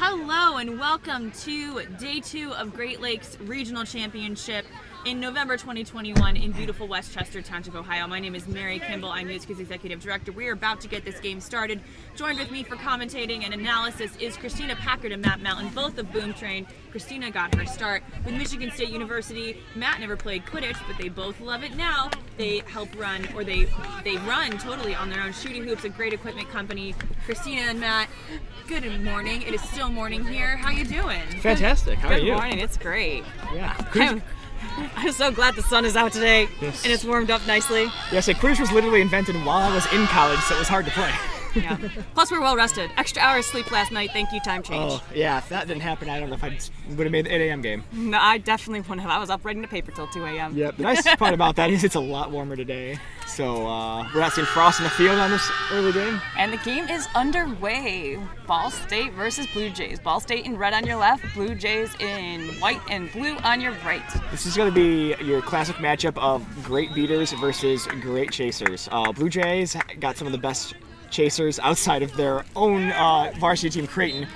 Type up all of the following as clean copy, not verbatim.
Hello and welcome to Day 2 of Great Lakes Regional Championship in November 2021 in beautiful Westchester Township, Ohio. My name is Mary Kimball. I'm Newskeys Executive Director. We are about to get this game started. Joined with me for commentating and analysis is Christina Packard and Matt Melton, both of Boom Train. Christina got her start with Michigan State University. Matt never played Quidditch, but they both love it now. They help run, or they run totally on their own. Shooting Hoops, a great equipment company. Christina and Matt, good morning. It is still morning here. How you doing? Fantastic. How are you? Good morning. It's great. Yeah. I'm so glad the sun is out today, Yes. and it's warmed up nicely. Yes, Quidditch was literally invented while I was in college, so it was hard to play. Yeah. Plus, we're well rested. Extra hours sleep last night. Thank you, time change. Oh, yeah, if that didn't happen, I don't know if I would have made the 8 a.m. game. No, I definitely wouldn't have. I was up writing the paper till 2 a.m. Yep, the nice part about that is it's a lot warmer today. So we're not seeing frost in the field on this early game. And the game is underway. Ball State versus Blue Jays. Ball State in red on your left, Blue Jays in white and blue on your right. This is going to be your classic matchup of great beaters versus great chasers. Blue Jays got some of the best chasers outside of their own varsity team, Creighton.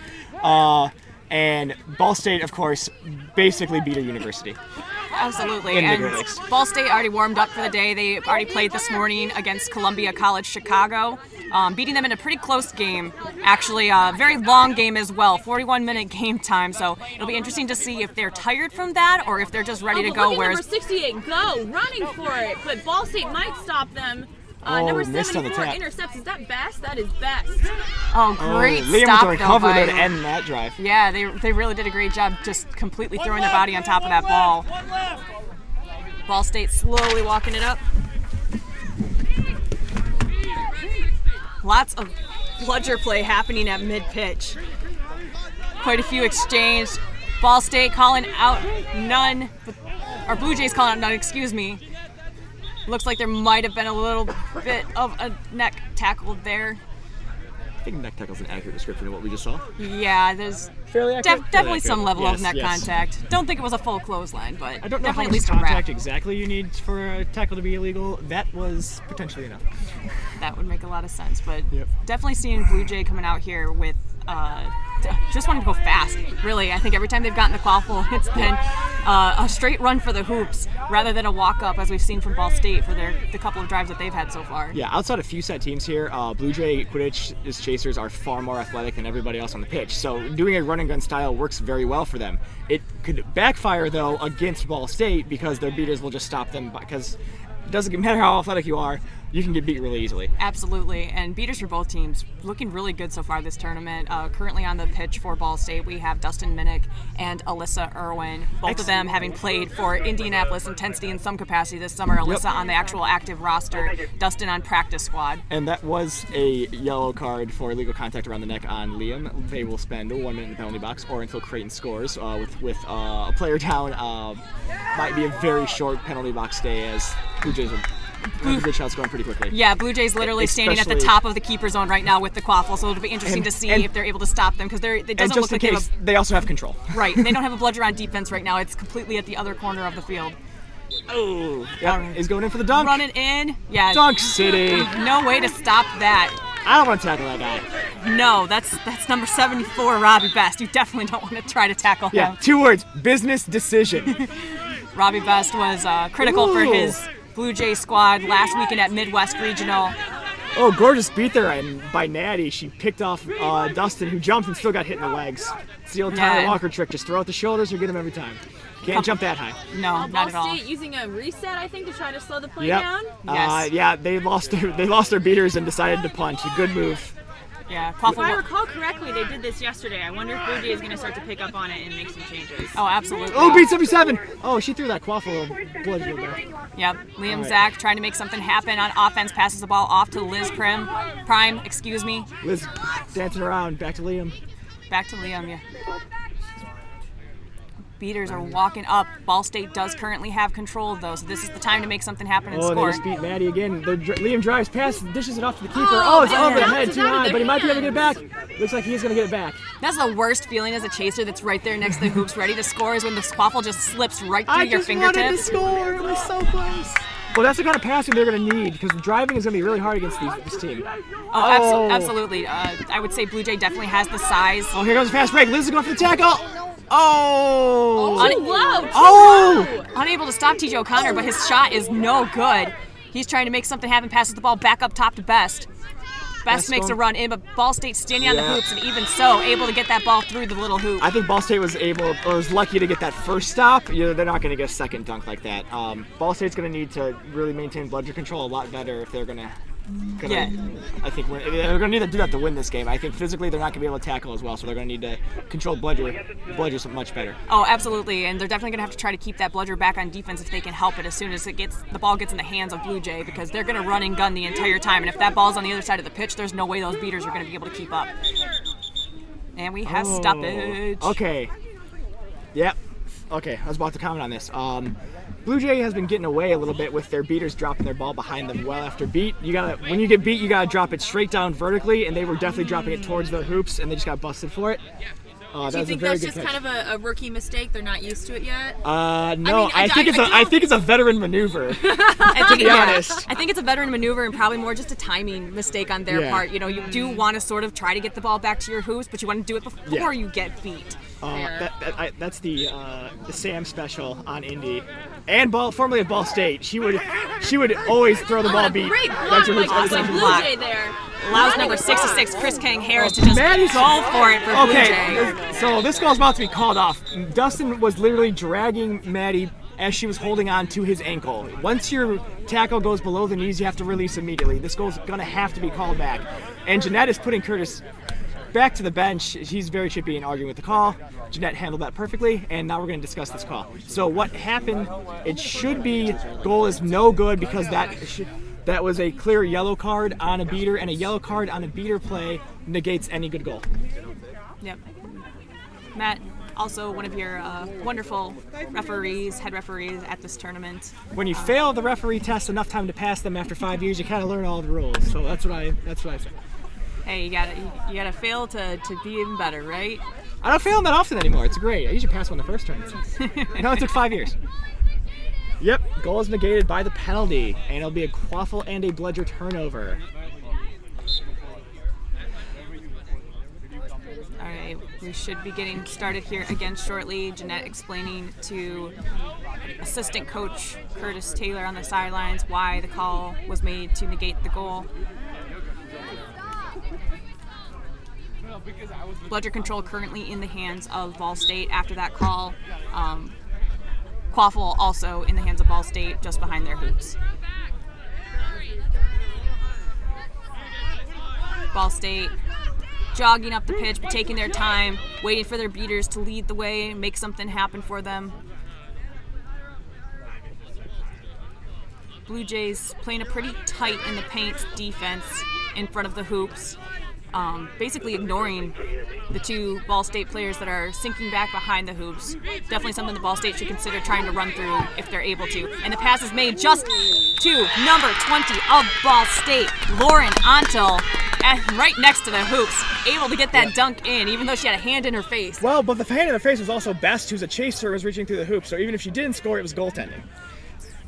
And Ball State, of course, basically beat a university. Absolutely. In the And Great Lakes. Ball State already warmed up for the day. They already played this morning against Columbia College Chicago, beating them in a pretty close game. Actually, a very long game as well, 41-minute game time. So it'll be interesting to see if they're tired from that or if they're just ready to go. Look at Whereas number 68 go, running for it, but Ball State might stop them. Number missed on the 74 tap. intercepts. Is that best? That is best. great Liam stop with the recovery though there by, to end that drive. Yeah, they really did a great job just completely throwing their body on top of that ball. Ball State slowly walking it up. Lots of bludger play happening at mid-pitch. Quite a few exchanged. Ball State calling out none, or Blue Jays calling out none, excuse me. Looks like there might have been a little bit of a neck tackle there. I think neck tackle is an accurate description of what we just saw. Yeah, there's Fairly accurate? definitely some level Yes, of neck yes. contact. Don't think it was a full clothesline, but I don't know how definitely at much least a wrap. contact exactly you need for a tackle to be illegal. That was potentially enough. That would make a lot of sense, but Yep. definitely seeing Blue Jay coming out here with just wanting to go fast. Really, I think every time they've gotten the quaffle, it's been a straight run for the hoops rather than a walk up, as we've seen from Ball State for the couple of drives that they've had so far. Yeah, outside of few set teams here, Blue Jay Quidditch's chasers are far more athletic than everybody else on the pitch. So doing a run and gun style works very well for them. It could backfire though against Ball State because their beaters will just stop them because it doesn't matter how athletic you are, you can get beat really easily. Absolutely, and beaters for both teams looking really good so far this tournament. Currently on the pitch for Ball State, we have Dustin Minnick and Alyssa Irwin, both of them having played for Indianapolis Intensity in some capacity this summer. Alyssa on the actual active roster, Dustin on practice squad. And that was a yellow card for illegal contact around the neck on Liam. They will spend 1 minute in the penalty box or until Creighton scores. With a player down, might be a very short penalty box stay as Blue Jays have good shots going pretty quickly. Yeah, Blue Jays literally standing at the top of the keeper zone right now with the quaffle, so it'll be interesting to see if they're able to stop them because it doesn't And just look in like they have case, they also have control. right. They don't have a bludger on defense right now. It's completely at the other corner of the field. Oh, yeah, he's going in for the dunk. Running in, yeah. Dunk City. No way to stop that. I don't want to tackle that guy. No, that's number 74, Robbie Best. You definitely don't want to try to tackle him. Yeah, 2 words: business decision. Robbie Best was critical for Ooh. his Blue Jay squad last weekend at Midwest Regional. Oh, gorgeous beat there by Natty. She picked off Dustin, who jumped and still got hit in the legs. It's the old Tyler Yeah. Walker trick: just throw out the shoulders or get him every time. Can't jump that high. No, Ball not at all. State using a reset, I think, to try to slow the play Yep. down. Yes. Yeah, they lost their beaters and decided to punt. A good move. Yeah, If I Quaffle. recall correctly, they did this yesterday. I wonder if Blue Jay is going to start to pick up on it and make some changes. Oh, absolutely. Oh, beat 77. Oh, she threw that quaffle blood there. Yep. Liam All right. Zach trying to make something happen on offense, passes the ball off to Liz Prime, excuse me. Liz dancing around. Back to Liam. Back to Liam, yeah. Beaters are walking up. Ball State does currently have control, though, so this is the time to make something happen and Oh, score. they just beat Maddie again. Liam drives past, dishes it off to the keeper. Oh, It's and over the knocks head, it too out of high, their but he might be able to get it back. hands. Looks like he's going to get it back. That's the worst feeling as a chaser that's right there next to the hoops, ready to score, is when the quaffle just slips right through I your just wanted to fingertips. score. It was so close. Well, that's the kind of passing they're going to need because the driving is going to be really hard against this team. Oh, absolutely. I would say Blue Jay definitely has the size. Oh, here goes a fast break. Liz is going for the tackle. Oh! Low. Unable to stop TJ O'Connor, but his shot is no good. He's trying to make something happen, passes the ball back up top to Best. Best makes a run in, but Ball State standing on the hoops, and even so, able to get that ball through the little hoop. I think Ball State was lucky to get that first stop. They're not going to get a second dunk like that. Ball State's going to need to really maintain bludger control a lot better if they're going to. I think they're going to need to do that to win this game. I think physically they're not going to be able to tackle as well, so they're going to need to control bludger much better. Oh, absolutely, and they're definitely going to have to try to keep that bludger back on defense if they can help it as soon as the ball gets in the hands of Blue Jay, because they're going to run and gun the entire time, and if that ball's on the other side of the pitch, there's no way those beaters are going to be able to keep up. And we have stoppage. Okay. Yep. Okay, I was about to comment on this. Blue Jay has been getting away a little bit with their beaters dropping their ball behind them well after beat. When you get beat, you gotta drop it straight down vertically, and they were definitely dropping it towards the hoops, and they just got busted for it. Do you think that's just kind of a rookie mistake? They're not used to it yet? No, I think it's a veteran maneuver. To be honest, I think it's a veteran maneuver and probably more just a timing mistake on their part. You do want to sort of try to get the ball back to your hoops, but you want to do it before you get beat. That's the Sam special on Indy, and formerly of Ball State. She would always throw the ball beat. Great block by Blue Jay there. Allows number 66, Chris King-Harris, to just go for it for Blue Jay. So this goal's about to be called off. Dustin was literally dragging Maddie as she was holding on to his ankle. Once your tackle goes below the knees, you have to release immediately. This goal's going to have to be called back. And Jeanette is putting Curtis back to the bench. He's very chippy and arguing with the call. Jeanette handled that perfectly, and now we're going to discuss this call. So what happened, it should be goal is no good because that was a clear yellow card on a beater, and a yellow card on a beater play negates any good goal. Yep. Matt, also one of your wonderful head referees at this tournament. When you fail the referee test enough time to pass them after 5 years, you kind of learn all the rules. So that's what I say. Hey, you gotta fail to be even better, right? I don't fail them that often anymore. It's great. I usually pass one the first turn. It took 5 years. Yep, goal is negated by the penalty, and it'll be a quaffle and a bludger turnover. All right, we should be getting started here again shortly. Jeanette explaining to assistant coach Curtis Taylor on the sidelines why the call was made to negate the goal. Bludger control currently in the hands of Ball State after that call. Quaffle also in the hands of Ball State, just behind their hoops. Ball State jogging up the pitch, but taking their time, waiting for their beaters to lead the way and make something happen for them. Blue Jays playing a pretty tight in the paint defense in front of the hoops. Basically ignoring the two Ball State players that are sinking back behind the hoops. Definitely something the Ball State should consider trying to run through if they're able to. And the pass is made just to number 20 of Ball State, Lauren Ontel, right next to the hoops, able to get that dunk in, even though she had a hand in her face. Well, but the hand in her face was also Best, who's a chaser, was reaching through the hoop, so even if she didn't score, it was goaltending.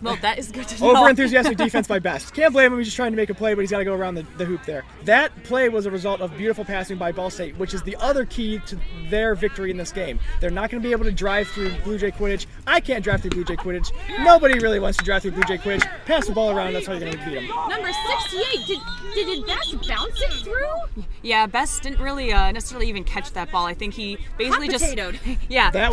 Well, that is good to know. Over-enthusiastic defense by Best. Can't blame him, he's just trying to make a play, but he's got to go around the hoop there. That play was a result of beautiful passing by Ball State, which is the other key to their victory in this game. They're not going to be able to drive through Blue Jay Quidditch. I can't drive through Blue Jay Quidditch. Nobody really wants to drive through Blue Jay Quidditch. Pass the ball around, that's how you're going to beat them. Number 68, did Best bounce it through? Yeah, Best didn't really necessarily even catch that ball. I think he basically hot-potatoed.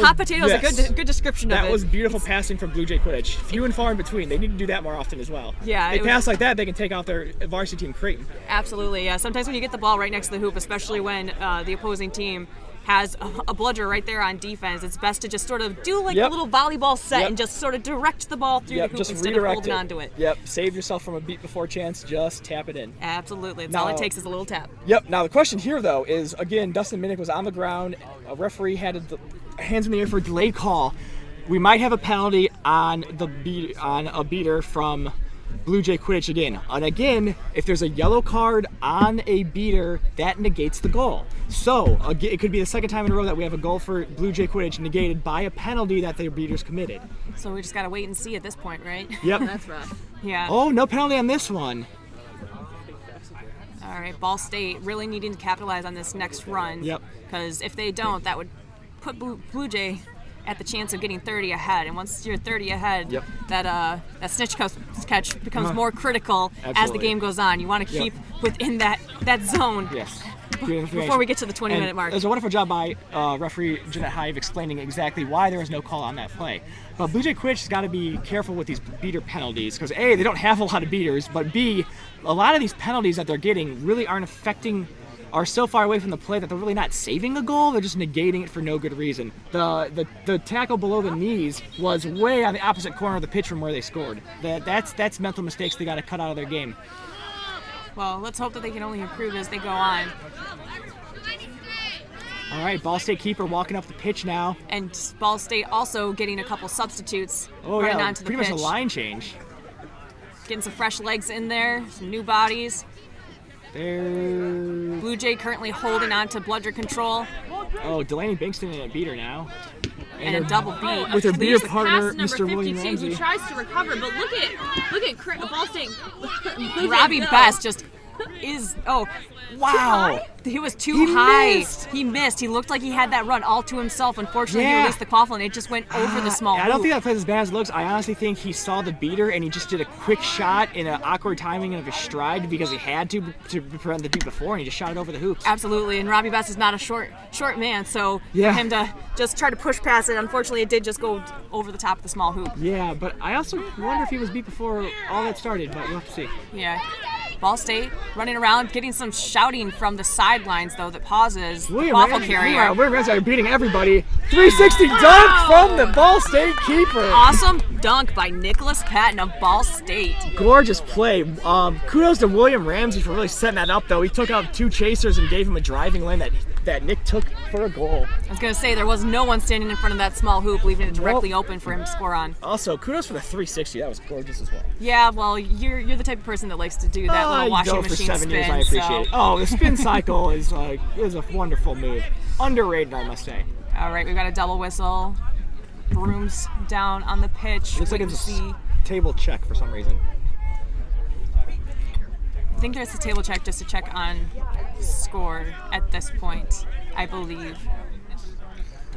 Hot potato is a good description of it. That was beautiful passing from Blue Jay Quidditch. Few and far in between. They need to do that more often as well. Yeah, they pass like that, they can take off their varsity team Creighton. Absolutely, yeah. Sometimes when you get the ball right next to the hoop, especially when the opposing team has a bludger right there on defense, it's best to just sort of do like a little volleyball set and just sort of direct the ball through the hoop instead of holding onto it. Yep, save yourself from a beat before chance, just tap it in. Absolutely, that's all it takes is a little tap. Yep, now the question here though is, again, Dustin Minnick was on the ground, a referee had hands in the air for a delayed call. We might have a penalty on a beater from Blue Jay Quidditch again. And again, if there's a yellow card on a beater, that negates the goal. So it could be the second time in a row that we have a goal for Blue Jay Quidditch negated by a penalty that their beaters committed. So we just got to wait and see at this point, right? Yep. That's rough. Yeah. Oh, no penalty on this one. All right, Ball State really needing to capitalize on this next run. Yep. Because if they don't, that would put Blue Jay at the chance of getting 30 ahead. And once you're 30 ahead, Yep. that snitch catch becomes more critical as the Absolutely. game goes on. You want to keep within that zone. Yes. Before we get to the 20-minute mark. There's a wonderful job by referee Jeanette Hive explaining exactly why there was no call on that play. But Blue Jay Quidditch has got to be careful with these beater penalties because A, they don't have a lot of beaters, but B, a lot of these penalties that they're getting really are so far away from the play that they're really not saving a goal, they're just negating it for no good reason. The tackle below the knees was way on the opposite corner of the pitch from where they scored. That's mental mistakes they got to cut out of their game. Well, let's hope that they can only improve as they go on. All right, Ball State keeper walking up the pitch now. And Ball State also getting a couple substitutes Oh running yeah, onto the pretty pitch. much a line change. Getting some fresh legs in there, some new bodies. There. Blue Jay currently holding on to bludger control Oh, Delaney Bankston in a beater now. and a double beat. With her Please, beater pass partner, number Mr. William 52, Ramsey. who tries to recover, but look at Ball State. Robbie Best just is Wow. he was too He high. missed. He missed. He looked like he had that run all to himself. Unfortunately, he Yeah. released the quaffle and it just went over the small I don't hoop. think that plays as bad as it looks. I honestly think he saw the beater and he just did a quick shot in an awkward timing of his stride because he had to prevent the beat before, and he just shot it over the hoops. Absolutely, and Robbie Best is not a short man, so Yeah. for him to just try to push past it, unfortunately, it did just go over the top of the small hoop. Yeah, but I also wonder if he was beat before all that started, but we'll have to see. Yeah. Ball State running around, getting some shouting from the sidelines, though, that pauses the waffle carrier. William Ramsey are beating everybody. 360 dunk from the Ball State keeper. Awesome dunk by Nicholas Patton of Ball State. Gorgeous play. Kudos to William Ramsey for really setting that up, though. He took out two chasers and gave him a driving lane that Nick took for a goal. I was going to say, there was no one standing in front of that small hoop, leaving it directly open for him to score on. Also, kudos for the 360. That was gorgeous as well. Yeah, well, you're the type of person that likes to do that little I washing go for machine 7 spin. years. I appreciate so. it. Oh, the spin cycle is a wonderful move. Underrated, I must say. All right, we've got a double whistle. Brooms down on the pitch. Looks like Waiting it's to a see. table check for some reason. I think there's a table check just to check on score at this point, I believe.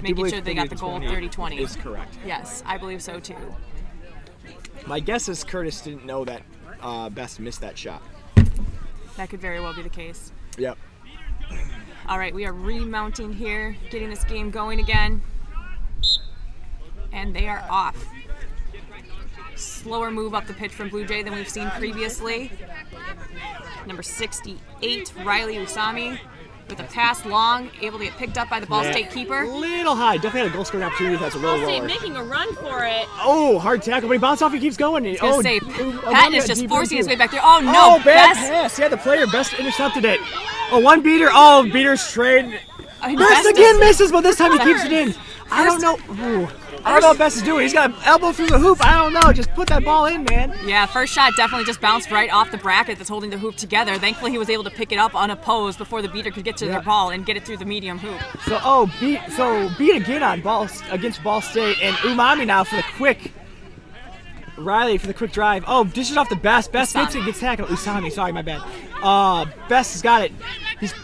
Making sure they got the goal 30-20. Is correct. Yes, I believe so too. My guess is Curtis didn't know that Best missed that shot. That could very well be the case. Yep. All right, we are remounting here, getting this game going again. And they are off. Slower move up the pitch from Blue Jay than we've seen previously. Number 68, Riley Usami, with a pass long, able to get picked up by the Ball State keeper. Little high. Definitely had a goal scoring opportunity. That's a Ball little State lower. making a run for it. Oh, hard tackle, but he bounced off. He keeps going. I was gonna say, Patton is just forcing his way back there. Oh no, Oh, bad Best. pass. Yeah, the player Best intercepted it. Oh, one beater. Oh, beater's trade. I mean, Best Best again is- misses, but this time he keeps it in. I don't know. Ooh. I don't know what Best is doing. He's got an elbow through the hoop. I don't know. Just put that ball in, man. Yeah, first shot definitely just bounced right off the bracket that's holding the hoop together. Thankfully, he was able to pick it up unopposed before the beater could get to their ball and get it through the medium hoop. So beat again on against Ball State, and Umami now for the quick. Riley for the quick drive. Oh, dishes off the Best. Best gets it, gets tackled. Usami, sorry, my bad. Best has got it. He's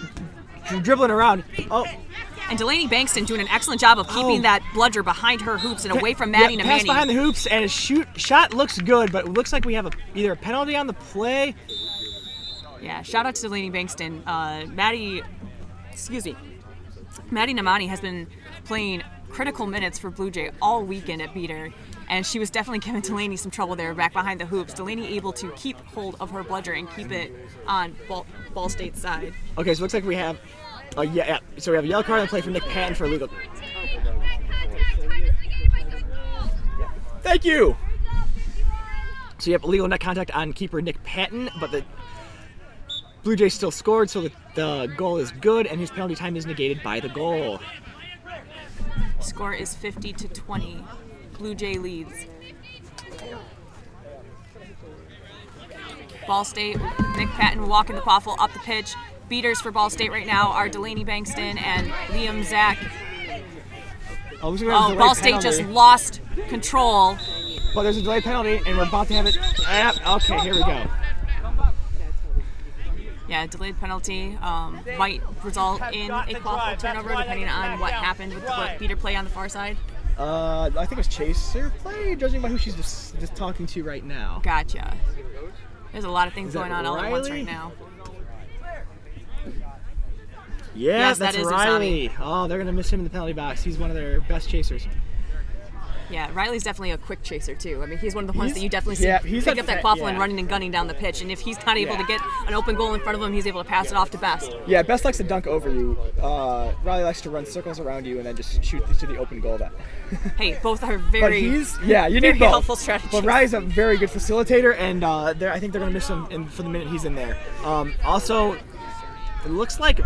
dribbling around. Oh. And Delaney Bankston doing an excellent job of keeping that bludger behind her hoops and away from Maddie pass Namani. behind the hoops, and his shot looks good, but it looks like we have either a penalty on the play. Yeah, shout out to Delaney Bankston. Maddie Namani has been playing critical minutes for Blue Jay all weekend at beater, and she was definitely giving Delaney some trouble there back behind the hoops. Delaney able to keep hold of her bludger and keep it on Ball State's side. Okay, so it looks like we have so we have a yellow card on the play for Nick Patton for illegal. Thank you. So you have illegal net contact on keeper Nick Patton, but the Blue Jays still scored, so the goal is good, and his penalty time is negated by the goal. Score is 50-20. Blue Jay leads. Ball State, Nick Patton walking the quaffle up the pitch. Beaters for Ball State right now are Delaney Bankston and Liam Zach. Ball State just lost control. But there's a delayed penalty, and we're about to have it. Okay, here we go. Yeah, delayed penalty might result in a quaffle turnover depending on what happened with what beater play on the far side. I think it was Chaser play, judging by who she's just talking to right now. Gotcha. There's a lot of things going on all at once right now. Yeah, yes, that's that is Riley. Usami. Oh, they're going to miss him in the penalty box. He's one of their best chasers. Yeah, Riley's definitely a quick chaser too. I mean, he's one of the ones that you definitely see pick up that quaffle and running and gunning down the pitch. And if he's not able to get an open goal in front of him, he's able to pass it off to Best. Yeah, Best likes to dunk over you. Riley likes to run circles around you and then just shoot to the open goal. Hey, both are very, you need both. helpful strategies. But Riley's a very good facilitator, and I think they're going to miss him for the minute he's in there. Also, it looks like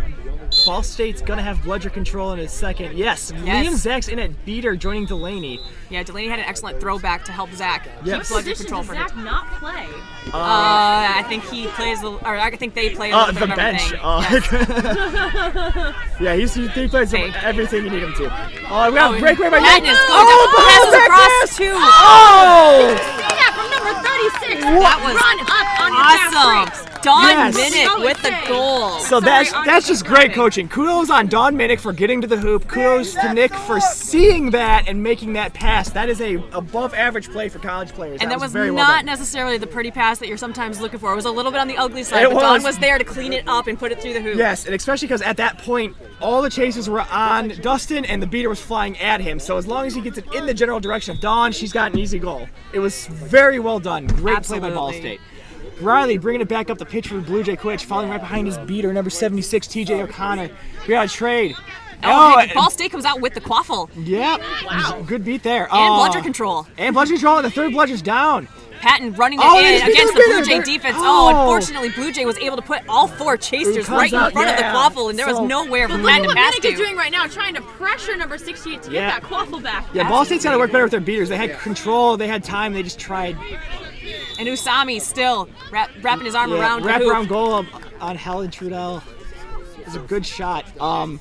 Ball State's going to have bludger control in a second. Yes. Liam Zach's in at beater, joining Delaney. Yeah, Delaney had an excellent throwback to help Zach keep bludger control for him. Zach not play? I think he plays, or I think they play a little bit the of bench. Yes. Yeah, he plays everything you need him to. Oh, we got a breakaway by Magnus. passes across two. Oh! See that from number 36. That was run up on awesome. Dawn Yes. Minnick with the goal. So that's just great coaching. Kudos on Dawn Minnick for getting to the hoop. Kudos to Nick for seeing that and making that pass. That is a above average play for college players. And that was very not well done. necessarily the pretty pass that you're sometimes looking for. It was a little bit on the ugly side, but Dawn was there to clean it up and put it through the hoop. Yes, and especially because at that point, all the chases were on Dustin and the beater was flying at him. So as long as he gets it in the general direction of Dawn, she's got an easy goal. It was very well done. Great play by Ball State. Riley bringing it back up the pitch for Blue Jay Quidditch, following right behind his beater, number 76, TJ O'Connor. We got a trade. Ball State comes out with the quaffle. Yep. Wow. Good beat there. And bludger control. And bludger control, and the third bludger's down. Patton running it in against the Blue Jay defense. Unfortunately, Blue Jay was able to put all four chasers right in front of the quaffle, and there was nowhere for Patton to pass to. Look what Minnick is doing right now, trying to pressure number 68 to get that quaffle back. Yeah, Ball State's got to work better with their beaters. They had control, they had time, they just tried. And Usami still wrapping his arm around the hoop. Wrap around goal on Helen Trudell. It's a good shot.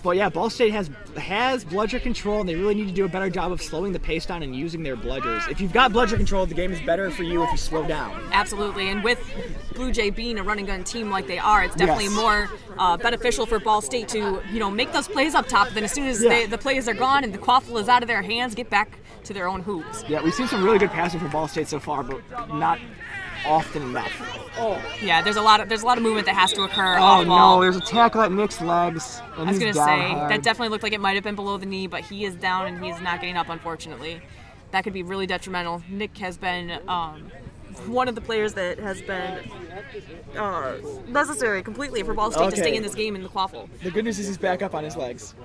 But yeah, Ball State has bludger control, and they really need to do a better job of slowing the pace down and using their bludgers. If you've got bludger control, the game is better for you if you slow down. Absolutely, and with Blue Jay being a run and gun team like they are, it's definitely more beneficial for Ball State to make those plays up top. Then as soon as the plays are gone and the quaffle is out of their hands, get back to their own hoops. Yeah, we've seen some really good passing for Ball State so far, but not often enough. Yeah, there's a lot of movement that has to occur. Oh no, there's a tackle at Nick's legs. And I was gonna say hard. that definitely looked like it might have been below the knee, but he is down and he's not getting up, unfortunately. That could be really detrimental. Nick has been one of the players that has been necessary completely for Ball State to stay in this game in the quaffle. The good news is he's back up on his legs.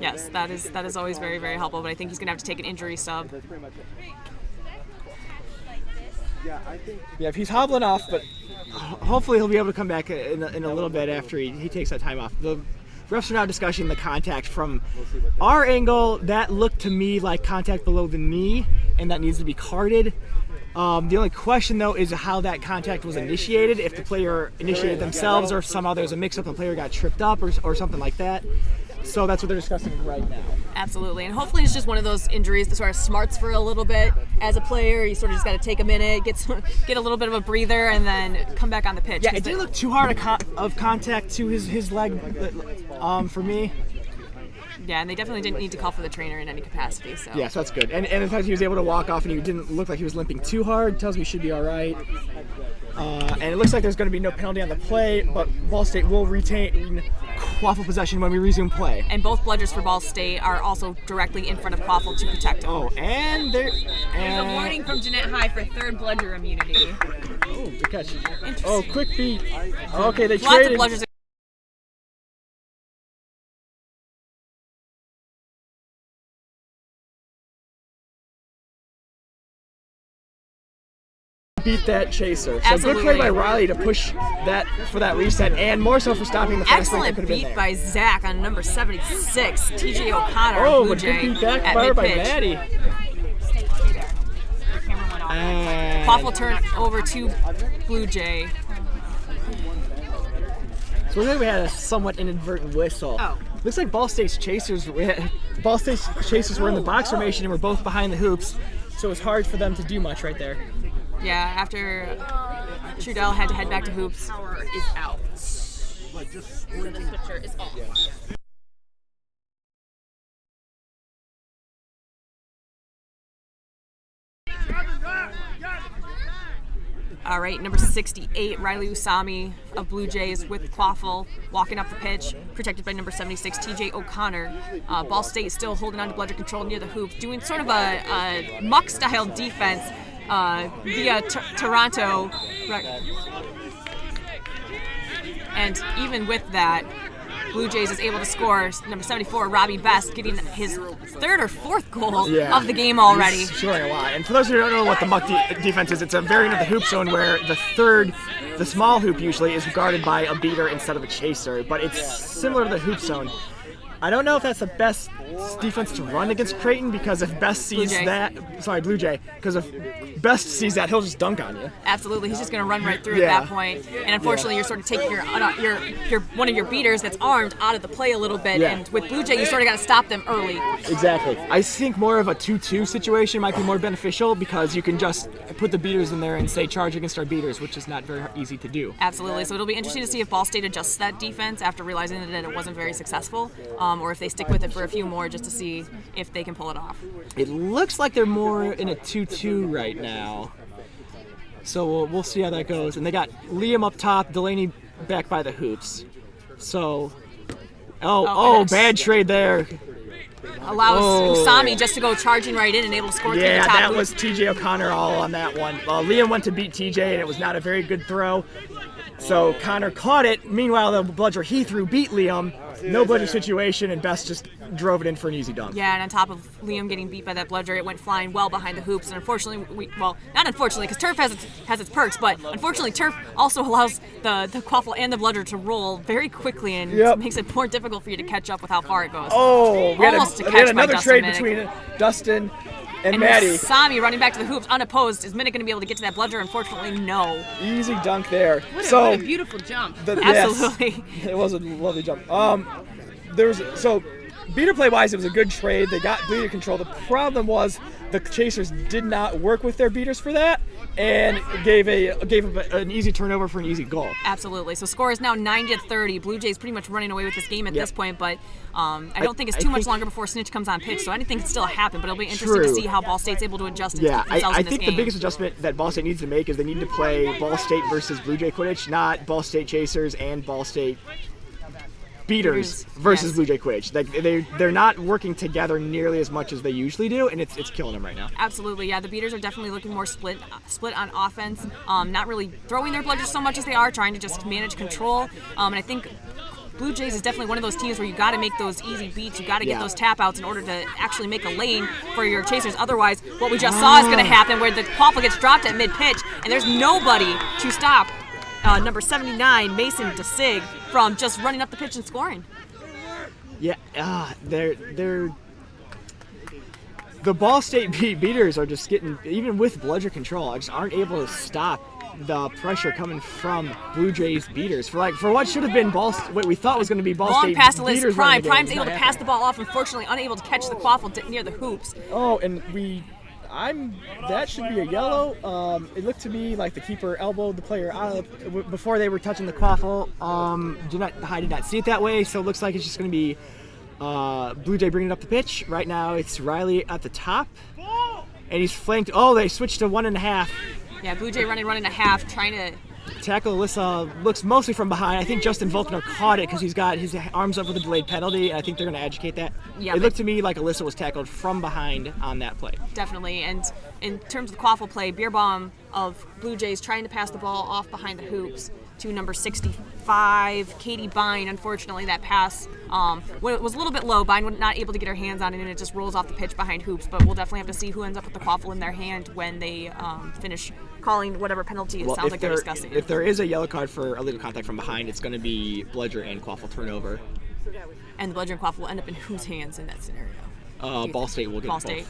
Yes, that is always very, very helpful, but I think he's going to have to take an injury sub. Yeah, if he's hobbling off, but hopefully he'll be able to come back in a little bit after he takes that time off. The refs are now discussing the contact. From our angle, that looked to me like contact below the knee, and that needs to be carded. The only question, though, is how that contact was initiated, if the player initiated themselves or if somehow there was a mix-up and the player got tripped up or something like that. So that's what they're discussing right now. Absolutely, and hopefully it's just one of those injuries that sort of smarts for a little bit as a player. You sort of just got to take a minute, get a little bit of a breather, and then come back on the pitch. Yeah, it didn't look too hard of contact to his leg for me. Yeah, and they definitely didn't need to call for the trainer in any capacity. So. Yeah, so that's good. And the fact he was able to walk off and he didn't look like he was limping too hard tells me he should be all right. And it looks like there's going to be no penalty on the play, but Ball State will retain quaffle possession when we resume play. And both bludgers for Ball State are also directly in front of quaffle to protect him. Oh, and there's a warning from Jeanette High for third bludger immunity. Oh, good catch. Oh, quick beat. Okay, they Lots traded. of bludgers. Beat that chaser. So Absolutely. Good play by Riley to push that for that reset, and more so for stopping the fast break that Excellent could have been beat there. by Zach on number 76, TJ O'Connor. Oh, Blue but Jay good beat back at by mid-pitch. Maddie. Quaffle turn over to Blue Jay. So we had a somewhat inadvertent whistle. Oh. Looks like Ball State's chasers were in the box formation and were both behind the hoops, so it was hard for them to do much right there. Yeah, after Trudell had to head back to hoops. Power is out. So the switcher is off. All right, number 68, Riley Usami of Blue Jays with Quaffle walking up the pitch, protected by number 76, TJ O'Connor. Ball State still holding on to bludger control near the hoop, doing sort of a muck-style defense via Toronto. And even with that, Blue Jays is able to score. Number 74, Robbie Best, getting his third or fourth goal of the game already. He's scoring a lot. And for those who don't know what the muck defense is, it's a variant of the hoop zone where the small hoop usually is guarded by a beater instead of a chaser, but it's similar to the hoop zone. I don't know if that's the best defense to run against Creighton, because if Best sees Blue Jay, because if Best sees that, he'll just dunk on you. Absolutely, he's just going to run right through at that point. And unfortunately, you're sort of taking your one of your beaters that's armed out of the play a little bit. And with Blue Jay, you sort of got to stop them early. Exactly. I think more of a 2-2 situation might be more beneficial, because you can just put the beaters in there and say charge against our beaters, which is not very easy to do. Absolutely. So it'll be interesting to see if Ball State adjusts that defense after realizing that it wasn't very successful, or if they stick with it for a few more just to see if they can pull it off. It looks like they're more in a 2-2 right now. So we'll see how that goes. And they got Liam up top, Delaney back by the hoops. So, bad trade there. Allows Usami just to go charging right in and able to score through the top. Yeah, that was TJ O'Connor all on that one. Liam went to beat TJ, and it was not a very good throw. So Connor caught it. Meanwhile, the bludger he threw beat Liam. No bludger situation, and Best just drove it in for an easy dunk. Yeah, and on top of Liam getting beat by that bludger, it went flying well behind the hoops. And unfortunately, not unfortunately, because turf has its perks, but unfortunately, turf also allows the quaffle and the bludger to roll very quickly, and makes it more difficult for you to catch up with how far it goes. Oh, we had another trade Minnick. between Dustin and Maddie. Usami running back to the hoops unopposed. Is Minnick going to be able to get to that bludger? Unfortunately, no. Easy dunk there. What a beautiful jump. Absolutely. Yes, it was a lovely jump. Beater play wise, it was a good trade. They got beater control. The problem was the chasers did not work with their beaters for that, and gave an easy turnover for an easy goal. Absolutely. So score is now 90-30. Blue Jays pretty much running away with this game at this point, but I don't think it's too much longer before Snitch comes on pitch, so anything can still happen, but it'll be interesting to see how Ball State's able to adjust and keep themselves in this game. I think the biggest adjustment that Ball State needs to make is they need to play Ball State versus Blue Jay Quidditch, not Ball State Chasers and Ball State Beaters versus Blue Jay Quidditch. They're not working together nearly as much as they usually do, and it's killing them right now. Absolutely, yeah. The Beaters are definitely looking more split on offense, not really throwing their bludgers so much as they are trying to just manage control. And I think Blue Jays is definitely one of those teams where you got to make those easy beats. You got to get those tap outs in order to actually make a lane for your chasers. Otherwise, what we just saw is going to happen, where the quaffle gets dropped at mid-pitch, and there's nobody to stop number 79, Mason DeSig, from just running up the pitch and scoring. Yeah, the Ball State beaters are just getting, even with bludger control, just aren't able to stop the pressure coming from Blue Jays beaters. For what should have been what we thought was going to be Ball State pass to beaters. Prime's able to pass the ball off, unfortunately unable to catch the quaffle near the hoops. Oh, and that should be a yellow. It looked to me like the keeper elbowed the player out before they were touching the quaffle. I did not see it that way, so it looks like it's just going to be Blue Jay bringing it up the pitch. Right now it's Riley at the top, and he's flanked. Oh, they switched to 1.5. Yeah, Blue Jay running 1.5, trying to tackle. Alyssa looks mostly from behind. I think Justin Volkner caught it because he's got his arms up with a delayed penalty. I think they're going to educate that. Yeah, it looked to me like Alyssa was tackled from behind on that play. Definitely. And in terms of the quaffle play, Beerbaum of Blue Jays trying to pass the ball off behind the hoops to number 65, Katie Bine. Unfortunately, that pass was a little bit low. Bine was not able to get her hands on it, and it just rolls off the pitch behind hoops. But we'll definitely have to see who ends up with the quaffle in their hand when they finish calling whatever penalty it sounds like they're discussing. If there is a yellow card for illegal contact from behind, it's going to be bludger and quaffle turnover. And the bludger and quaffle will end up in whose hands in that scenario? Ball State will get Ball State.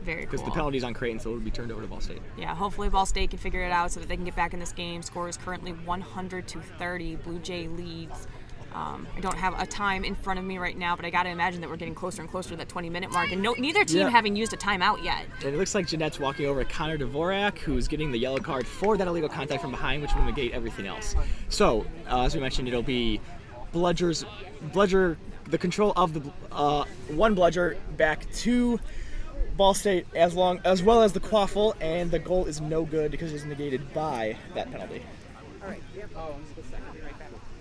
Very cool. Because the penalty's on Creighton, so it'll be turned over to Ball State. Yeah, hopefully Ball State can figure it out so that they can get back in this game. Score is currently 100-30. Blue Jay leads. I don't have a time in front of me right now, but I got to imagine that we're getting closer and closer to that 20-minute mark, and neither team having used a timeout yet. And it looks like Jeanette's walking over Connor Dvorak, who's getting the yellow card for that illegal contact from behind, which will negate everything else. So, as we mentioned, it'll be Bludger, the control of the one Bludger back to Ball State, as well as the quaffle, and the goal is no good because it's negated by that penalty. All right. Yep. Oh,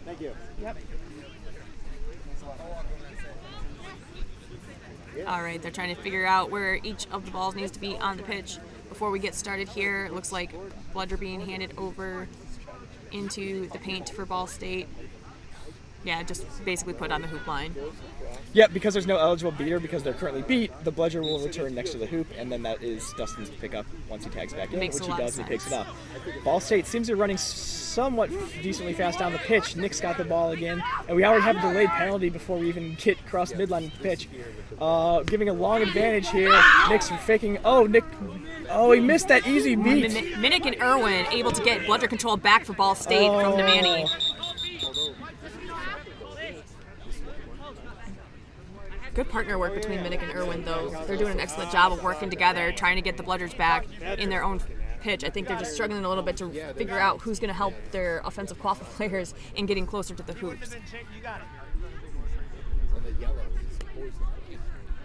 thank you. Yep. All right, they're trying to figure out where each of the balls needs to be on the pitch. Before we get started here, it looks like Bludger being handed over into the paint for Ball State. Yeah, just basically put on the hoop line. Yep, because there's no eligible beater because they're currently beat, the Bludger will return next to the hoop, and then that is Dustin's to pick up once he tags back in, which he does, and he picks it up. Ball State seems to be running somewhat decently fast down the pitch. Nick's got the ball again, and we already have a delayed penalty before we even get across midline of the pitch. Giving a long advantage here. Nick's faking. Oh, Nick. Oh, he missed that easy beat. Minnick and Irwin able to get Bludger control back for Ball State from Nemani. Good partner work between Minnick and Irwin, though. They're doing an excellent job of working together, trying to get the Bludgers back in their own pitch. I think they're just struggling a little bit to figure out who's going to help their offensive quaffle players in getting closer to the hoops.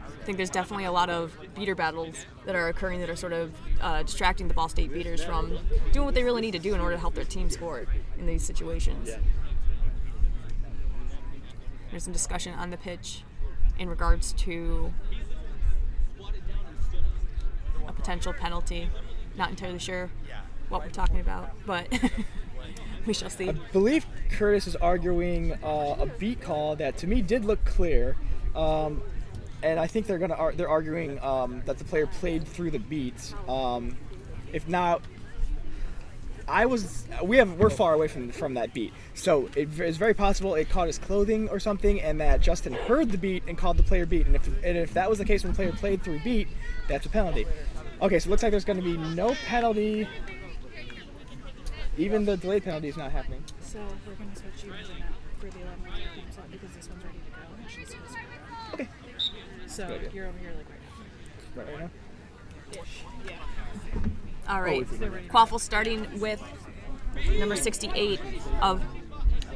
I think there's definitely a lot of beater battles that are occurring that are sort of distracting the Ball State beaters from doing what they really need to do in order to help their team score in these situations. There's some discussion on the pitch in regards to a potential penalty. Not entirely sure what we're talking about, but we shall see. I believe Curtis is arguing a beat call that to me did look clear, and I think they're arguing that the player played through the beat. If not, we're far away from that beat, so it's very possible it caught his clothing or something, and that Justin heard the beat and called the player beat. And if that was the case when the player played through beat, that's a penalty. Okay, so it looks like there's going to be no penalty. Even the delayed penalty is not happening. So we're going to switch you into that for the 11 game slot because this one's ready to go and she's supposed to go. Okay. So you're over here like Right now. ish. Yeah. All right, quaffle starting with number 68 of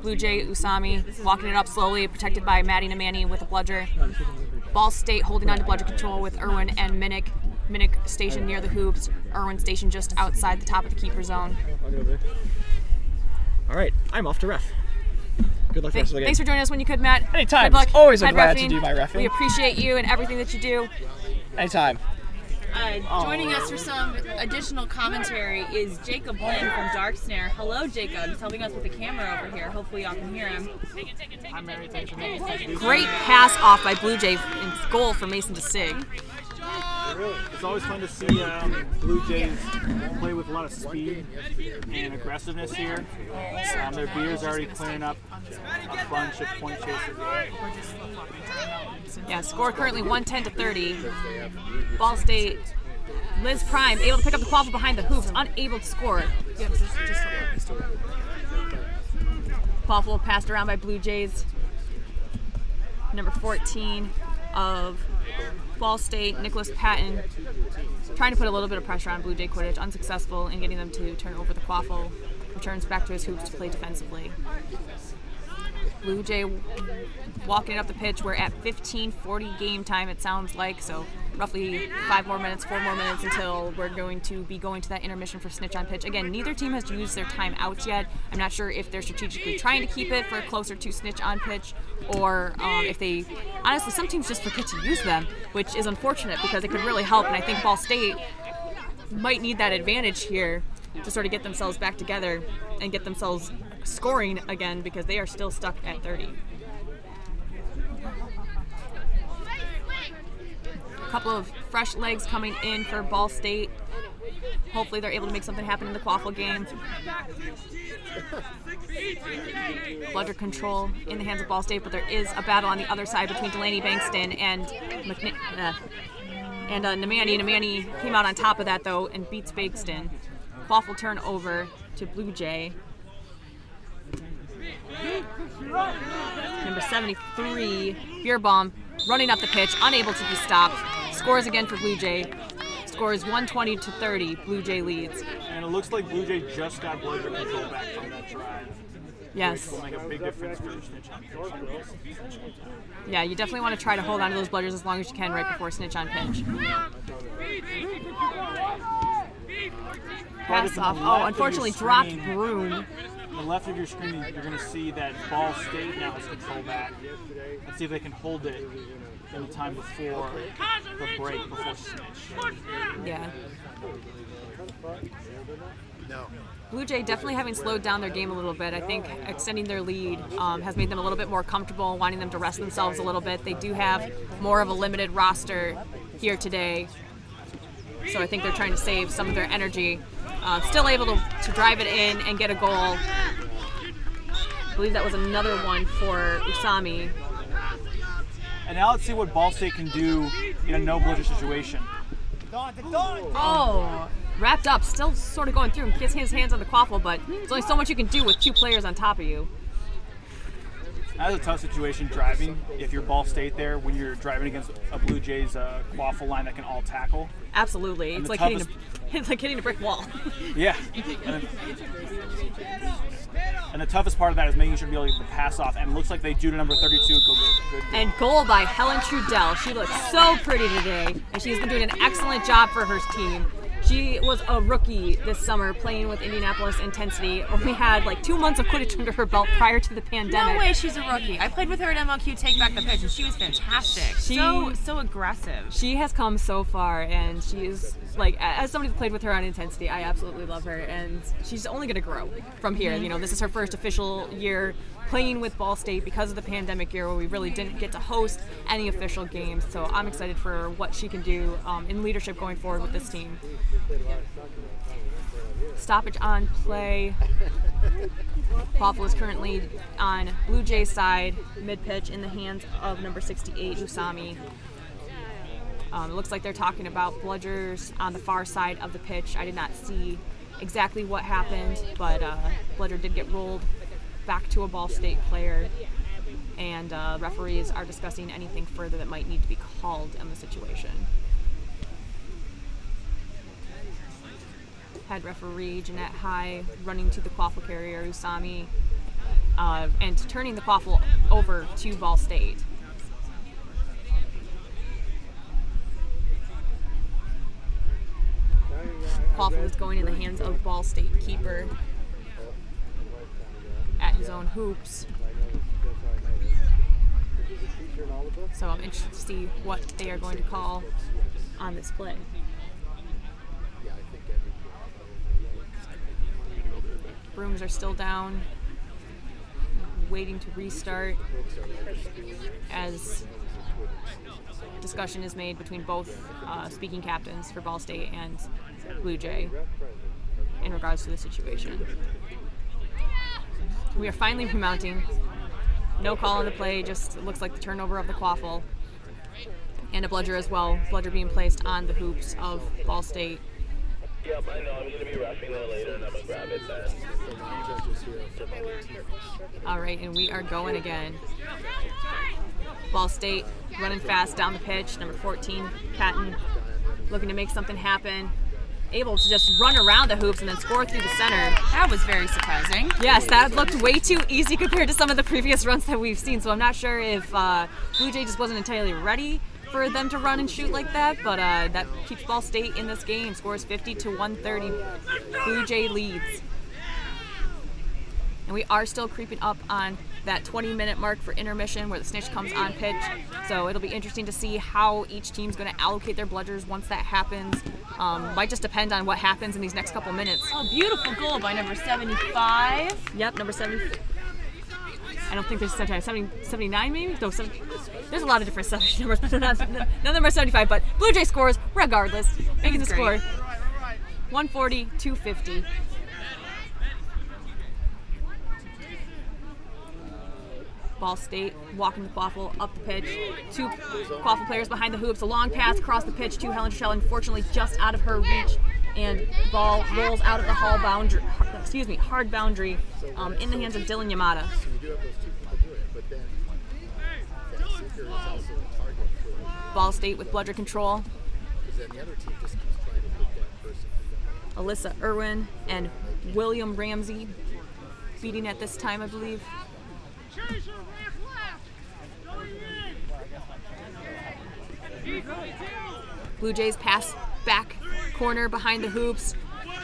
Blue Jay Usami, walking it up slowly, protected by Maddie Nemani with a Bludger. Ball State holding on to Bludger control with Irwin and Minnick. Minnick stationed near the hoops, Irwin stationed just outside the top of the keeper zone. All right, I'm off to ref. Good luck for the rest of the game. Thanks for joining us when you could, Matt. Anytime. Good luck. It's always a Head glad reffing. to do my reffing. We appreciate you and everything that you do. Anytime. Joining us for some additional commentary is Jacob Lynn from Dark Snare. Hello, Jacob. He's helping us with the camera over here. Hopefully y'all can hear him. I'm Mary. Thanks for making it. Great pass off by Blue Jay and goal for Mason DeSig. It's always fun to see Blue Jays play with a lot of speed and aggressiveness here. Their beaters already clearing up a bunch of point chases. Yeah, score currently 110-30. Ball State, Liz Prime able to pick up the quaffle behind the hoops, unable to score. Quaffle passed around by Blue Jays. Number 14 of Ball State, Nicholas Patton, trying to put a little bit of pressure on Blue Jay Quidditch, unsuccessful in getting them to turn over the quaffle. Returns back to his hoops to play defensively. Blue Jay walking it up the pitch. We're at 15:40 game time, it sounds like, so roughly 4 more minutes until we're going to be going to that intermission for snitch on pitch. Again, neither team has used their timeouts yet. I'm not sure if they're strategically trying to keep it for closer to snitch on pitch, or if they, honestly, some teams just forget to use them, which is unfortunate because it could really help, and I think Ball State might need that advantage here to sort of get themselves back together and get themselves scoring again, because they are still stuck at 30. A couple of fresh legs coming in for Ball State. Hopefully they're able to make something happen in the quaffle game. Bludger control in the hands of Ball State, but there is a battle on the other side between Delaney Bankston and And Nemani came out on top of that, though, and beats Bakeston. Quaffle turn over to Blue Jay. Number 73, Beerbaum, running up the pitch, unable to be stopped. Scores again for Blue Jay. Scores 120-30. Blue Jay leads. And it looks like Blue Jay just got bludger control back from that drive. Yes. Which will make a big difference for the snitch on pitch. Yeah, you definitely want to try to hold on to those bludgers as long as you can right before snitch on pitch. Pass off. Oh, unfortunately dropped Broom. On the left of your screen, you're going to see that Ball State now has control back. Let's see if they can hold it in the time before the break, before snitch. Yeah. Blue Jay definitely having slowed down their game a little bit. I think extending their lead has made them a little bit more comfortable, wanting them to rest themselves a little bit. They do have more of a limited roster here today, so I think they're trying to save some of their energy. Still able to drive it in and get a goal. I believe that was another one for Usami. And now let's see what Ball State can do in a no bludger situation. Oh, wrapped up, still sort of going through and gets his hands on the quaffle, but there's only so much you can do with two players on top of you. That's a tough situation driving if you're Ball State there when you're driving against a Blue Jays quaffle line that can all tackle. Absolutely. It's like hitting a brick wall. Yeah. And the toughest part of that is making sure to be able to pass off. And it looks like they do to number 32. Good. And goal by Helen Trudell. She looks so pretty today, and she's been doing an excellent job for her team. She was a rookie this summer playing with Indianapolis Intensity. Only had like 2 months of Quidditch under her belt prior to the pandemic. No way she's a rookie. I played with her at MLQ Take Back the Pitch, and she was fantastic. So aggressive. She has come so far, and she is, like, as somebody who played with her on Intensity, I absolutely love her, and she's only going to grow from here. You know, this is her first official year playing with Ball State because of the pandemic year where we really didn't get to host any official games. So I'm excited for what she can do in leadership going forward with this team. Stoppage on play. Quaffle is currently on Blue Jays side, mid-pitch in the hands of number 68, Usami. It looks like they're talking about bludgers on the far side of the pitch. I did not see exactly what happened, but bludger did get rolled back to a Ball State player, and referees are discussing anything further that might need to be called in the situation. Head referee Jeanette High running to the quaffle carrier Usami and turning the quaffle over to Ball State. Quaffle is going in the hands of Ball State keeper at his own hoops. So I'm interested to see what they are going to call on this play. Brooms are still down, waiting to restart as discussion is made between both speaking captains for Ball State and Blue Jay in regards to the situation. We are finally remounting. No call on the play, just looks like the turnover of the quaffle. And a bludger as well. Bludger being placed on the hoops of Ball State. Yep, I know. I'm going to be rushing there later, and I'm going to grab it then. All right, and we are going again. Ball State running fast down the pitch. Number 14, Patton, looking to make something happen. Able to just run around the hoops and then score through the center. That was very surprising. Yes, that looked way too easy compared to some of the previous runs that we've seen. So I'm not sure if Blue Jay just wasn't entirely ready for them to run and shoot like that, but that keeps Ball State in this game. Scores 50-130. Blue Jay leads. And we are still creeping up on that 20-minute mark for intermission where the snitch comes on pitch. So it'll be interesting to see how each team's going to allocate their bludgers once that happens. Might just depend on what happens in these next couple minutes. Oh, beautiful goal by number 75. Yep, number 70. I don't think there's 79 maybe? No, there's a lot of different numbers, but not number 75. But Blue Jay scores regardless, making the score Ball State walking the quaffle up the pitch. 2 quaffle players behind the hoops. A long pass across the pitch to Helen Treshelle, unfortunately just out of her reach. And the ball rolls out of the hard boundary in the hands of Dylan Yamada. So you do have those 2 people do it, but then that seeker is also a target for Ball State with bludger control. because then the other team just keeps trying to pick that person. Alyssa Irwin and William Ramsey beating at this time, I believe. Blue Jays pass back corner behind the hoops.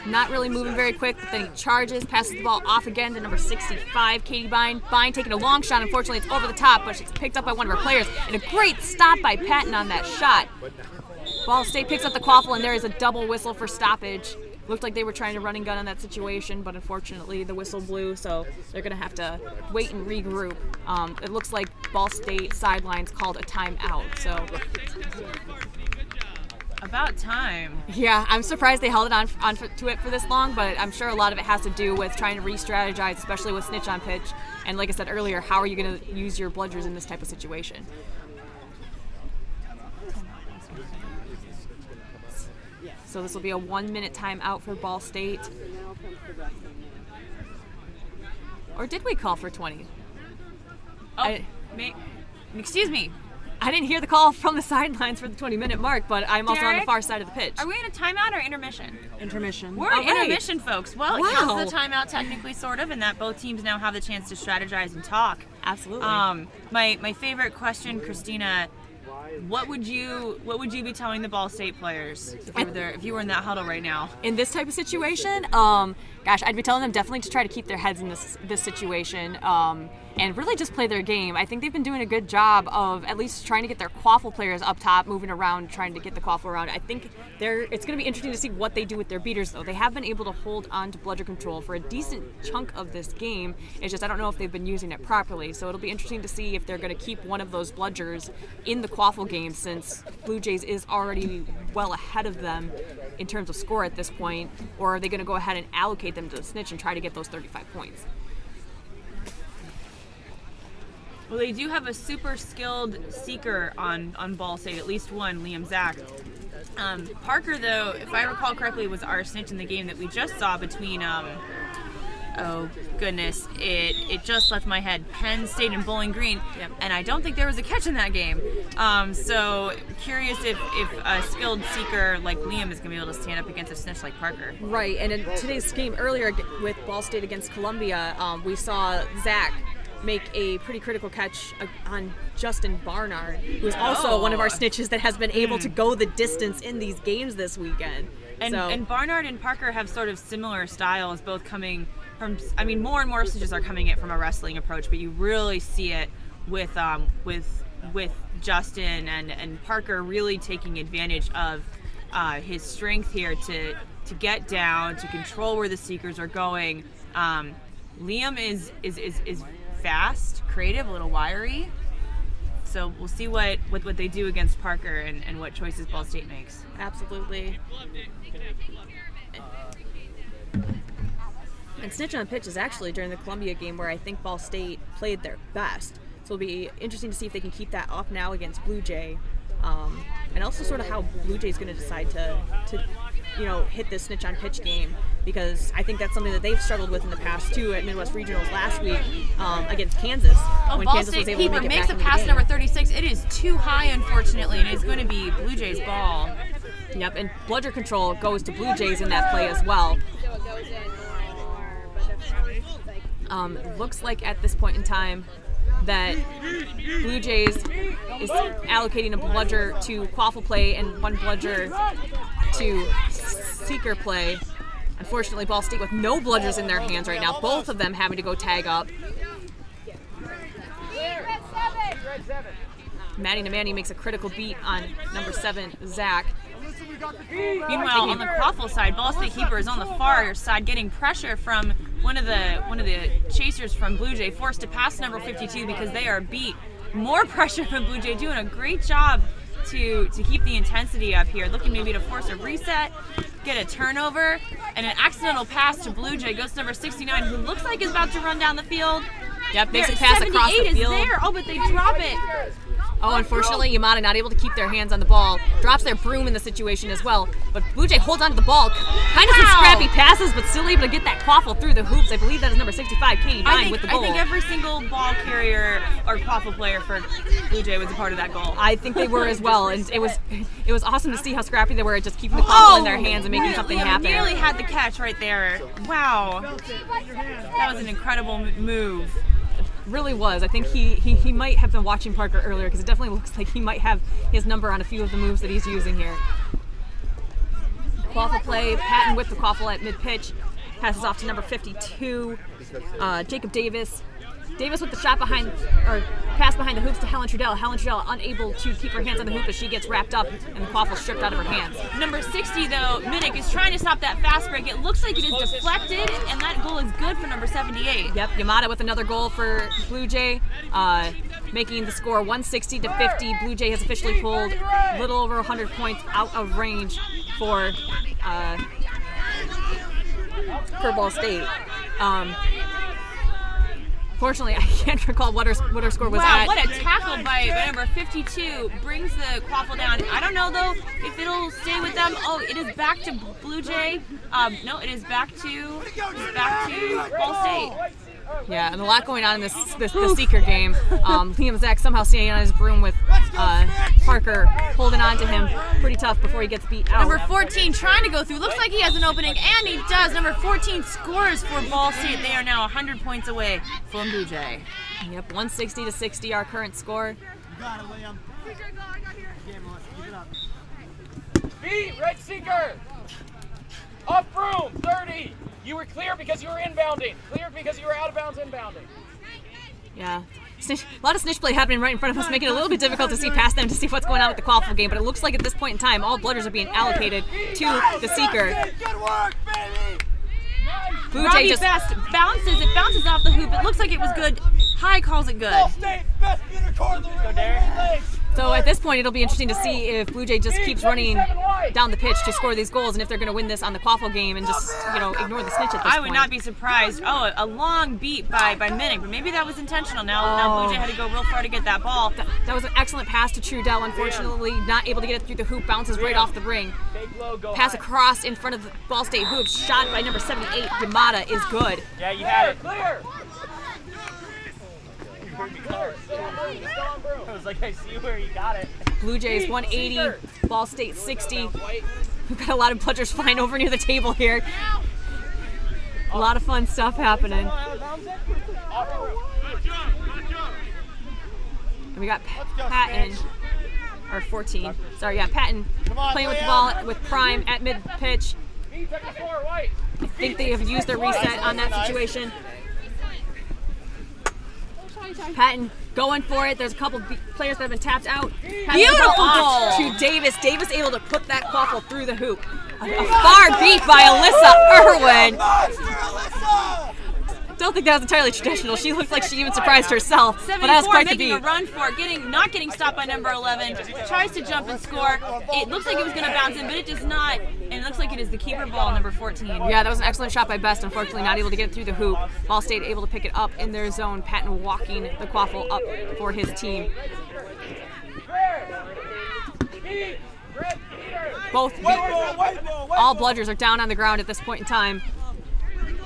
Not really moving very quick, but then he charges, passes the ball off again to number 65, Katie Bine. Bine taking a long shot. Unfortunately, it's over the top, but she's picked up by one of her players. And a great stop by Patton on that shot. Ball State picks up the quaffle, and there is a double whistle for stoppage. Looked like they were trying to run and gun on that situation, but unfortunately the whistle blew, so they're going to have to wait and regroup. It looks like Ball State sidelines called a timeout, so... About time. Yeah, I'm surprised they held it on to it for this long, but I'm sure a lot of it has to do with trying to re-strategize, especially with snitch on pitch. And like I said earlier, how are you going to use your bludgers in this type of situation? So this will be a 1-minute timeout for Ball State. Or did we call for 20? Excuse me. I didn't hear the call from the sidelines for the 20-minute mark, but I'm also on the Derek, far side of the pitch. Are we in a timeout or intermission? Intermission. We're All in right. intermission, folks. Well, it Wow. counts the timeout technically, sort of, in that both teams now have the chance to strategize and talk. Absolutely. My favorite question, Christina. What would you be telling the Ball State players if you were in that huddle right now? In this type of situation, I'd be telling them definitely to try to keep their heads in this situation and really just play their game. I think they've been doing a good job of at least trying to get their quaffle players up top, moving around, trying to get the quaffle around. I think it's going to be interesting to see what they do with their beaters, though. They have been able to hold on to bludger control for a decent chunk of this game. It's just I don't know if they've been using it properly. So it'll be interesting to see if they're going to keep one of those bludgers in the quaffle game, since Blue Jays is already well ahead of them in terms of score at this point, or are they going to go ahead and allocate them to the snitch and try to get those 35 points? Well, they do have a super skilled seeker on Ball State, at least one, Liam Zach. Parker, though, if I recall correctly, was our snitch in the game that we just saw between, oh goodness, it just left my head, Penn State and Bowling Green, Yep. and I don't think there was a catch in that game. So curious if a skilled seeker like Liam is going to be able to stand up against a snitch like Parker. Right, and in today's game earlier with Ball State against Columbia, we saw Zach make a pretty critical catch on Justin Barnard, who is also one of our snitches that has been able to go the distance in these games this weekend. And Barnard and Parker have sort of similar styles, both coming from, more and more snitches are coming at from a wrestling approach, but you really see it with Justin and Parker really taking advantage of his strength here to get down, to control where the seekers are going. Liam is fast, creative, a little wiry. So we'll see what they do against Parker and what choices Ball State makes. Absolutely. And snitch on pitch is actually during the Columbia game where I think Ball State played their best. So it'll be interesting to see if they can keep that up now against Blue Jay. And also sort of how Blue Jay's going to decide to hit this snitch on pitch game, because I think that's something that they've struggled with in the past too at Midwest Regionals last week against Kansas. When Ball Kansas State was able to keeper make it makes back a into the pass game. number 36. It is too high, unfortunately, and it's going to be Blue Jays' ball. Yep, and bludger control goes to Blue Jays in that play as well. Looks like at this point in time that Blue Jays is allocating a bludger to quaffle play and one bludger to seeker play. Unfortunately, Ball State with no bludgers in their hands right now, both of them having to go tag up. Maddie Namani makes a critical beat on number 7, Zach. Meanwhile, on the quaffle side, Ball State keeper is on the far side, getting pressure from one of the chasers from Blue Jay, forced to pass number 52 because they are beat. More pressure from Blue Jay, doing a great job to keep the intensity up here, looking maybe to force a reset, get a turnover, and an accidental pass to Blue Jay goes to number 69, who looks like is about to run down the field. Yep, makes There- a pass across the 78 field. is there. Oh, but they drop it. Oh, unfortunately, Yamada not able to keep their hands on the ball. Drops their broom in the situation as well. But Blue Jay holds on to the ball. Kind of some Wow. scrappy passes, but still able to get that quaffle through the hoops. I believe that is number 65, Katie Vine, with the goal. I think every single ball carrier or quaffle player for Blue Jay was a part of that goal. I think they were as well, and it was awesome to see how scrappy they were at just keeping the quaffle in their hands and making something Liam happen. nearly had the catch right there. Wow. That was an incredible move. Really was. I think he might have been watching Parker earlier because it definitely looks like he might have his number on a few of the moves that he's using here. Quaffle play, Patton with the quaffle at mid-pitch, passes off to number 52, Jacob Davis. Davis with the shot behind, or pass behind the hoops to Helen Trudell. Helen Trudell unable to keep her hands on the hoop as she gets wrapped up and the quaffle stripped out of her hands. Number 60, though, Minnick is trying to stop that fast break. It looks like it is deflected, and that goal is good for number 78. Yep, Yamada with another goal for Blue Jay, making the score 160 to 50. Blue Jay has officially pulled a little over 100 points out of range for Ball State. Fortunately, I can't recall what her score was Wow, at. what a tackle by number 52. Brings the quaffle down. I don't know, though, if it'll stay with them. Oh, it is back to Blue Jay. No, it is back to Ball State. Yeah, and a lot going on in the Seeker game. Liam Zach somehow staying on his broom with Parker holding on to him pretty tough before he gets beat out. Number 14 trying to go through. Looks like he has an opening, and he does. Number 14 scores for Ball State. They are now 100 points away from Blue Jay. Yep, 160 to 60, our current score. B, red Seeker. Up room, 30. You were clear because you were inbounding. Clear because you were out of bounds inbounding. Yeah. A lot of snitch play happening right in front of us, making it a little bit difficult to see past them to see what's going on with the quaffle game, but it looks like at this point in time, all blooders are being allocated to the Seeker. Good work, baby. Blue Robbie Jay just Best bounces. It bounces off the hoop. It looks like it was good. High calls it good. Ball State, best unicorn the legs. So at this point, it'll be interesting to see if Blue Jay just keeps running down the pitch to score these goals, and if they're going to win this on the quaffle game and just ignore the snitch at this point. I would not be surprised. Oh, a long beat by Minnick, but maybe that was intentional. Now Blue Jay had to go real far to get that ball. That was an excellent pass to Trudell. Unfortunately, not able to get it through the hoop. Bounces right off the ring. Pass across in front of the Ball State hoop. Shot by number 78, Yamada, is good. Yeah, you had it. Clear. I was like, I see where you got it. Blue Jays 180, Ball State 60. We've got a lot of bludgers flying over near the table here. A lot of fun stuff happening. And we got Patton, or 14. Sorry, yeah, Patton playing with the ball with Prime at mid-pitch. I think they have used their reset on that situation. Patton going for it. There's a couple players that have been tapped out. Beautiful goal To Davis. Davis able to put that quaffle through the hoop. A far beat by Alyssa Irwin. Don't think that was entirely traditional. She looked like she even surprised herself. But that was 74 quite the making beat. a run for it, not getting stopped by number 11. Tries to jump and score. It looks like it was going to bounce in, but it does not. And it looks like it is the keeper ball, number 14. Yeah, that was an excellent shot by Best. Unfortunately, not able to get it through the hoop. Ball State able to pick it up in their zone. Patton walking the quaffle up for his team. All bludgers are down on the ground at this point in time.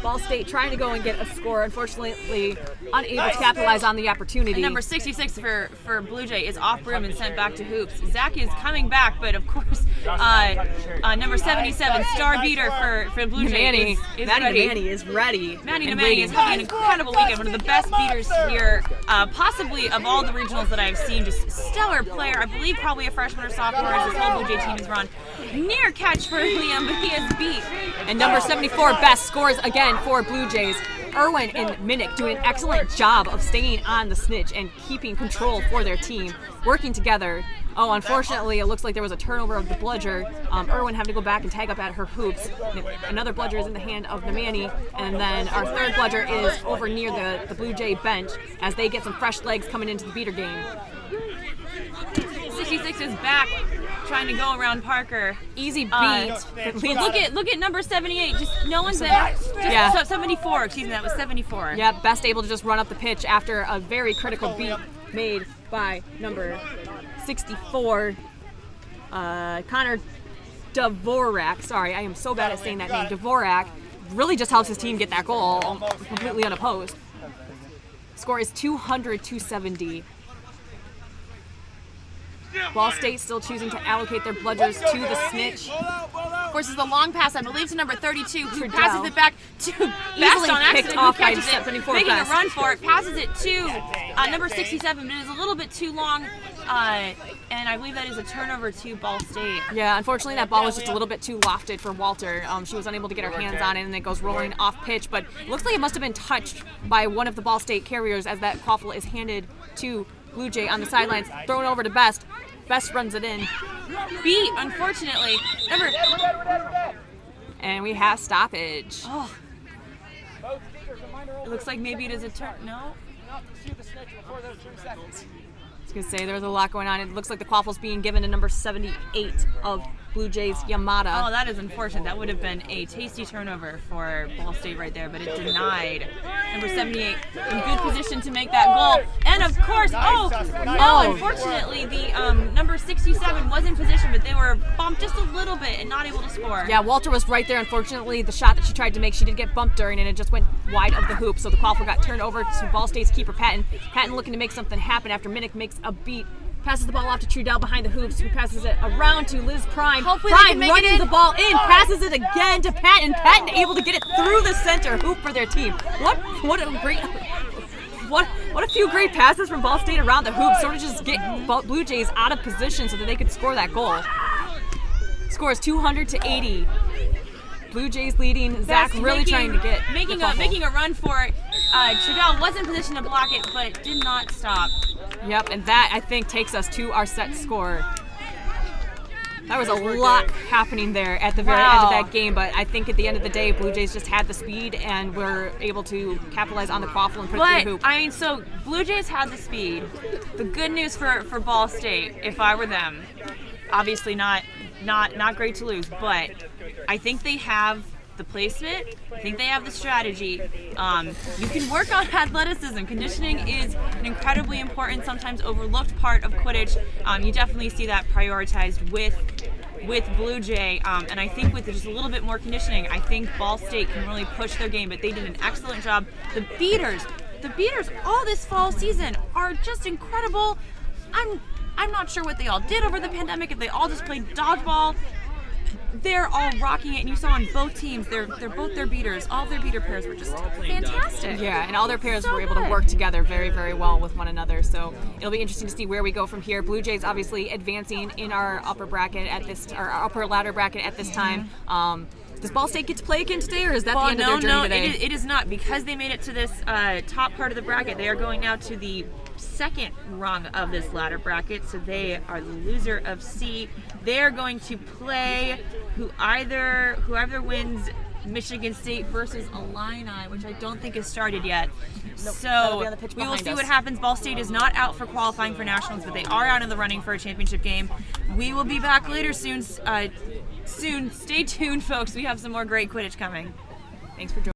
Ball State trying to go and get a score, unfortunately unable to capitalize on the opportunity. And number 66 for Blue Jay is off broom and sent back to hoops. Zach is coming back, but of course, number 77, star beater for Blue Jay, is ready. Manny is ready. Manny and Nemani waiting. is having an incredible weekend. One of the best beaters here, possibly of all the regionals that I've seen. Just stellar player. I believe probably a freshman or sophomore as this whole Blue Jay team has run. Near catch for Liam, but he is beat. And number 74, Best, scores again for Blue Jays. Irwin and Minnick doing an excellent job of staying on the snitch and keeping control for their team, working together. Oh, unfortunately, it looks like there was a turnover of the bludger. Irwin having to go back and tag up at her hoops. Another bludger is in the hand of Nemani, and then our third bludger is over near the Blue Jay bench as they get some fresh legs coming into the beater game. 66 is back trying to go around Parker. Easy beat. But look at number 78. Just no one's there. Just 74. Excuse me, that was 74. Yeah, best able to just run up the pitch after a very critical beat made by number 64, Connor Dvorak. Sorry, I am so bad at saying that name. Dvorak really just helps his team get that goal completely unopposed. Score is 200-270. Ball State still choosing to allocate their bludgers to the snitch. Of course, it's the long pass, I believe, to number 32, who passes it back to Best Easily on accident, picked who off by catches it, 74 making Best. a run for it, passes it to number 67, but it is a little bit too long, and I believe that is a turnover to Ball State. Yeah, unfortunately that ball was just a little bit too lofted for Walter. She was unable to get her hands on it, and it goes rolling off pitch, but it looks like it must have been touched by one of the Ball State carriers as that quaffle is handed to Blue Jay on the sidelines, thrown over to Best. Best runs it in. Beat, unfortunately. And we have stoppage. Oh. It looks like maybe it is a turn. No? I was going to say, there's a lot going on. It looks like the quaffle's being given to number 78 of Blue Jays, Yamada. Oh, that is unfortunate. That would have been a tasty turnover for Ball State right there, but it denied. Number 78 in good position to make that goal. And of course, unfortunately, the number 67 was in position, but they were bumped just a little bit and not able to score. Yeah, Walter was right there. Unfortunately, the shot that she tried to make, she did get bumped during, and it just went wide of the hoop. So the quaffle got turned over to Ball State's keeper, Patton. Patton looking to make something happen after Minnick makes a beat. Passes the ball off to Trudell behind the hoops, who passes it around to Liz Prime. Hopefully Prime running the ball in, passes it again to Patton. Patton able to get it through the center hoop for their team. What a few great passes from Ball State around the hoop, sort of just get Blue Jays out of position so that they could score that goal. Score is 200-80. Blue Jays leading. Zach really trying to get making a run for it. Trudell was in position to block it, but did not stop. Yep, and that, I think, takes us to our set score. There was a lot happening there at the very end of that game, but I think at the end of the day, Blue Jays just had the speed and were able to capitalize on the quaffle and put it through the hoop. I mean, so Blue Jays had the speed. The good news for Ball State, if I were them, obviously not great to lose, but I think they have the placement. I think they have the strategy. You can work on athleticism. Conditioning is an incredibly important, sometimes overlooked part of Quidditch. You definitely see that prioritized with Blue Jay, and I think with just a little bit more conditioning, I think Ball State can really push their game, but they did an excellent job. The beaters all this fall season are just incredible. I'm not sure what they all did over the pandemic, if they all just played dodgeball. They're all rocking it, and you saw on both teams, they're both their beaters. All of their beater pairs were just fantastic. Yeah, and all their pairs were able to work together very, very well with one another. So it'll be interesting to see where we go from here. Blue Jays obviously advancing in our upper bracket at this, our upper ladder bracket at this time. Does Ball State get to play again today, or is that the end of their journey today? No, it is not, because they made it to this top part of the bracket. They are going now to the second rung of this ladder bracket, so they are the loser of C. They are going to play whoever wins Michigan State versus Illini, which I don't think has started yet. Nope, so we will see what happens. Ball State is not out for qualifying for nationals, but they are out in the running for a championship game. We will be back later soon. Stay tuned, folks. We have some more great Quidditch coming. Thanks for joining.